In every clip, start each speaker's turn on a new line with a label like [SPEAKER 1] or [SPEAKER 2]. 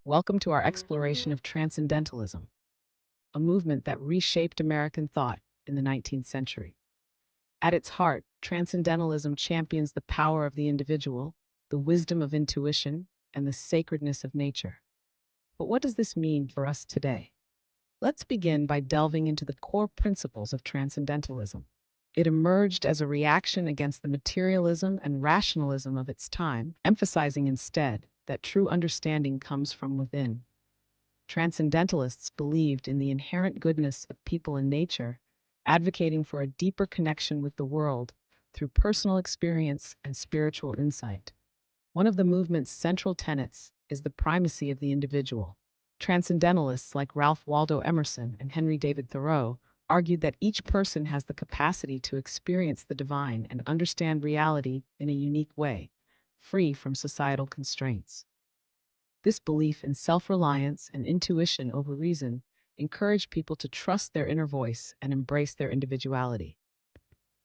[SPEAKER 1] Welcome to our exploration of Transcendentalism, a movement that reshaped American thought in the 19th century. At its heart, Transcendentalism champions the power of the individual, the wisdom of intuition, and the sacredness of nature. But what does this mean for us today? Let's begin by delving into the core principles of Transcendentalism. It emerged as a reaction against the materialism and rationalism of its time, emphasizing instead that true understanding comes from within. Transcendentalists believed in the inherent goodness of people and nature, advocating for a deeper connection with the world through personal experience and spiritual insight. One of the movement's central tenets is the primacy of the individual. Transcendentalists like Ralph Waldo Emerson and Henry David Thoreau argued that each person has the capacity to experience the divine and understand reality in a unique way, free from societal constraints. This belief in self-reliance and intuition over reason encouraged people to trust their inner voice and embrace their individuality.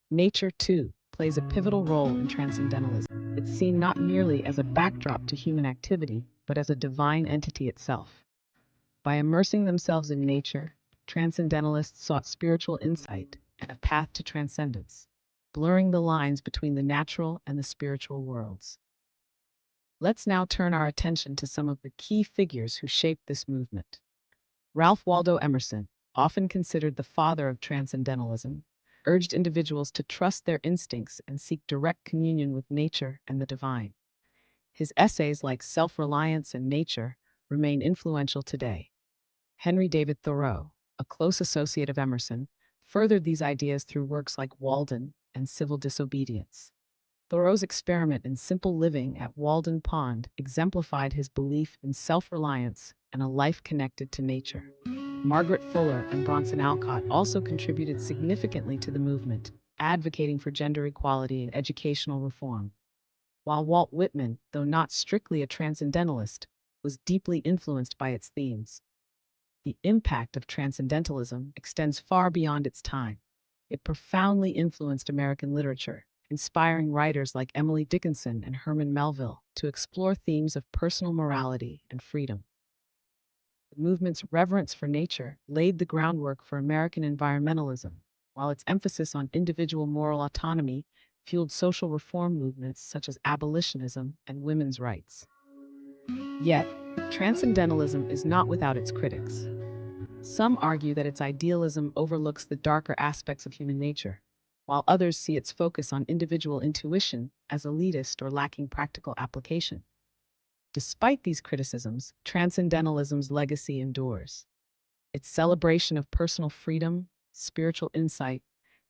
[SPEAKER 1] Nature, too, plays a pivotal role in Transcendentalism. It's seen not merely as a backdrop to human activity, but as a divine entity itself. By immersing themselves in nature, Transcendentalists sought spiritual insight and a path to transcendence, blurring the lines between the natural and the spiritual worlds. Let's now turn our attention to some of the key figures who shaped this movement. Ralph Waldo Emerson, often considered the father of Transcendentalism, urged individuals to trust their instincts and seek direct communion with nature and the divine. His essays like Self-Reliance and Nature remain influential today. Henry David Thoreau, a close associate of Emerson, furthered these ideas through works like Walden and Civil Disobedience. Thoreau's experiment in simple living at Walden Pond exemplified his belief in self-reliance and a life connected to nature. Margaret Fuller and Bronson Alcott also contributed significantly to the movement, advocating for gender equality and educational reform. While Walt Whitman, though not strictly a transcendentalist, was deeply influenced by its themes. The impact of transcendentalism extends far beyond its time. It profoundly influenced American literature, inspiring writers like Emily Dickinson and Herman Melville to explore themes of personal morality and freedom. The movement's reverence for nature laid the groundwork for American environmentalism, while its emphasis on individual moral autonomy fueled social reform movements such as abolitionism and women's rights. Yet, transcendentalism is not without its critics. Some argue that its idealism overlooks the darker aspects of human nature, while others see its focus on individual intuition as elitist or lacking practical application. Despite these criticisms, Transcendentalism's legacy endures. Its celebration of personal freedom, spiritual insight,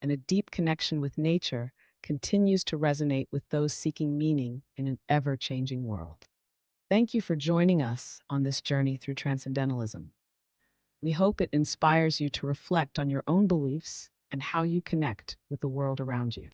[SPEAKER 1] and a deep connection with nature continues to resonate with those seeking meaning in an ever-changing world. Thank you for joining us on this journey through Transcendentalism. We hope it inspires you to reflect on your own beliefs and how you connect with the world around you.